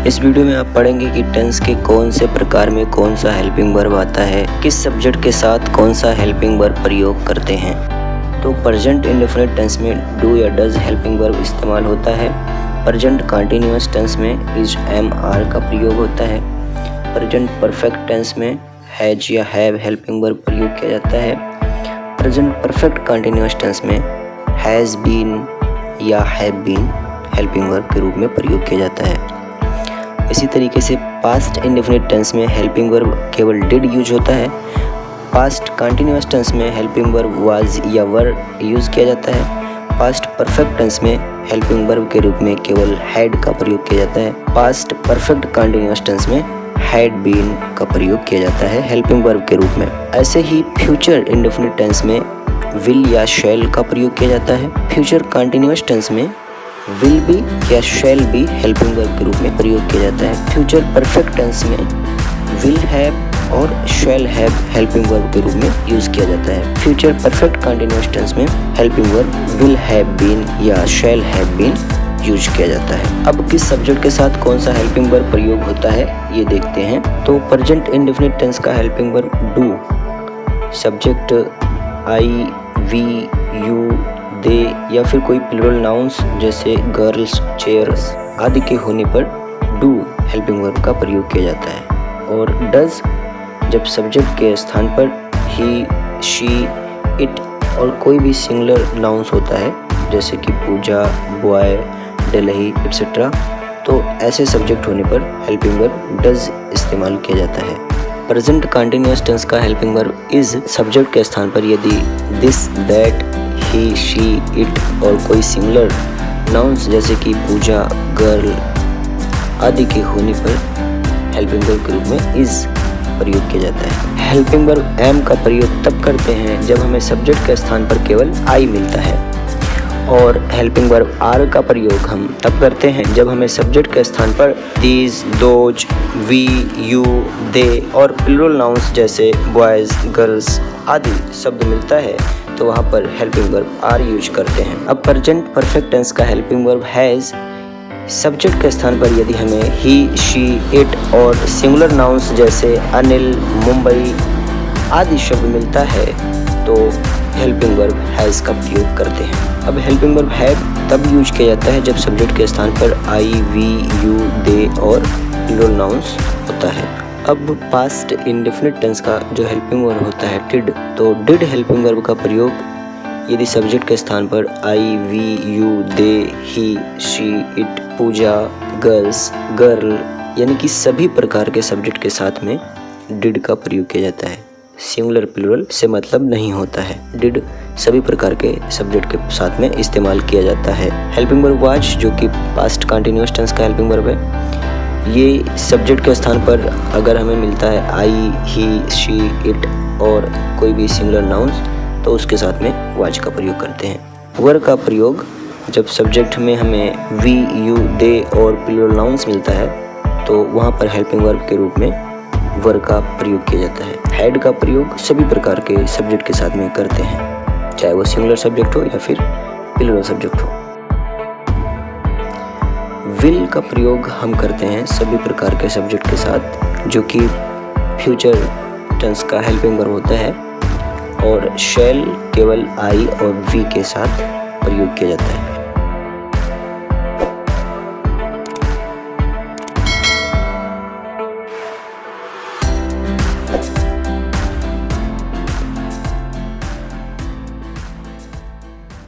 इस वीडियो में आप पढ़ेंगे कि टेंस के कौन से प्रकार में कौन सा हेल्पिंग वर्ब आता है, किस सब्जेक्ट के साथ कौन सा हेल्पिंग वर्ब प्रयोग करते हैं। तो प्रेजेंट इंडेफिनिट टेंस में डू या डज हेल्पिंग वर्ब इस्तेमाल होता है। प्रेजेंट कंटीन्यूअस टेंस में इज एम आर का प्रयोग होता है। प्रेजेंट परफेक्ट टेंस में हैज या हैव हेल्पिंग वर्ब प्रयोग किया जाता है। प्रेजेंट परफेक्ट कंटीन्यूअस टेंस में हैज़ बीन या हैव बीन हेल्पिंग वर्ब के रूप में प्रयोग किया जाता है। इसी तरीके से पास्ट इंडेफिनिट टेंस में हेल्पिंग वर्ब केवल डिड यूज होता है। पास्ट कंटीन्यूअस टेंस में हेल्पिंग वर्ब वाज या वर यूज किया जाता है। पास्ट परफेक्ट टेंस में हेल्पिंग वर्ब के रूप में केवल हैड का प्रयोग किया जाता है। पास्ट परफेक्ट कंटीन्यूअस टेंस में हैड बीन का प्रयोग किया जाता है हेल्पिंग वर्ब के रूप में। ऐसे ही फ्यूचर इंडेफिनिट टेंस में विल या शैल का प्रयोग किया जाता है। फ्यूचर कंटीन्यूअस टेंस में विल बी या शैल बी हेल्पिंग वर्ब के रूप में प्रयोग किया जाता है। फ्यूचर परफेक्ट टेंस में विल हैव और शैल हैव हेल्पिंग वर्ब के रूप में यूज किया जाता है। फ्यूचर परफेक्ट कंटीन्यूअस टेंस में helping verb will have been या शैल हैव बीन यूज किया जाता है। अब किस सब्जेक्ट के साथ कौन सा हेल्पिंग वर्ब प्रयोग होता है ये देखते हैं। तो प्रेजेंट इंडेफिनिट टेंस का helping verb do subject I, we, you, they या फिर कोई प्लूरल नाउन्स जैसे गर्ल्स, चेयर्स आदि के होने पर डू हेल्पिंग वर्ब का प्रयोग किया जाता है। और डज जब सब्जेक्ट के स्थान पर ही, शी, इट और कोई भी सिंगुलर नाउन्स होता है जैसे कि पूजा, बॉय, डेलही एक्सेट्रा, तो ऐसे सब्जेक्ट होने पर हेल्पिंग वर्ब डज इस्तेमाल किया जाता है। प्रेजेंट कंटीन्यूअस टेंस का हेल्पिंग वर्ब इज सब्जेक्ट के स्थान पर यदि this, that, he, she, it और कोई सिंगुलर नाउन्स जैसे कि पूजा, गर्ल आदि के होने पर हेल्पिंग वर्ब के रूप में इज प्रयोग किया जाता है। हेल्पिंग वर्ब एम का प्रयोग तब करते हैं जब हमें सब्जेक्ट के स्थान पर केवल आई मिलता है। और हेल्पिंग वर्ब आर का प्रयोग हम तब करते हैं जब हमें सब्जेक्ट के स्थान पर दीज, दोज, वी, यू, दे और प्लूरल नाउन्स जैसे बॉयज, गर्ल्स आदि शब्द मिलता है तो वहाँ पर हेल्पिंग वर्ब आर यूज करते हैं। अब प्रेजेंट परफेक्ट टेंस का हेल्पिंग वर्ब हैज़ सब्जेक्ट के स्थान पर यदि हमें ही, शी, इट और सिंगुलर नाउन्स जैसे अनिल, मुंबई आदि शब्द मिलता है तो हेल्पिंग वर्ब हैज़ का प्रयोग करते हैं। अब हेल्पिंग वर्ब हैव तब यूज किया जाता है जब सब्जेक्ट के स्थान पर आई, वी, यू, दे और प्लूरल नाउन्स होता है। अब पास्ट इंडेफिनिट टेंस का जो हेल्पिंग वर्ब होता है डिड, तो डिड हेल्पिंग वर्ब का प्रयोग यदि सब्जेक्ट के स्थान पर I, we, you, they, he, she, it, Puja, girls, girl यानी कि सभी प्रकार के सब्जेक्ट के साथ में डिड का प्रयोग किया जाता है। सिंगुलर प्लूरल से मतलब नहीं होता है। डिड सभी प्रकार के सब्जेक्ट के साथ में इस्तेमाल किया जाता है। हेल्पिंग वर्ब वाज जो कि पास्ट कंटीन्यूअस टेंस का हेल्पिंग वर्ब है, ये सब्जेक्ट के स्थान पर अगर हमें मिलता है आई, ही, शी, इट और कोई भी सिंगुलर नाउन्स तो उसके साथ में वाज का प्रयोग करते हैं। वर का प्रयोग जब सब्जेक्ट में हमें वी, यू, दे और प्लूरल नाउन्स मिलता है तो वहाँ पर हेल्पिंग वर्ब के रूप में वर का प्रयोग किया जाता है। हैड का प्रयोग सभी प्रकार के सब्जेक्ट के साथ में करते हैं, चाहे वो सिंगुलर सब्जेक्ट हो या फिर प्लूरल सब्जेक्ट हो। विल का प्रयोग हम करते हैं सभी प्रकार के सब्जेक्ट के साथ जो कि फ्यूचर टेंस का हेल्पिंग वर्ब होता है। और शैल केवल आई और वी के साथ प्रयोग किया जाता है।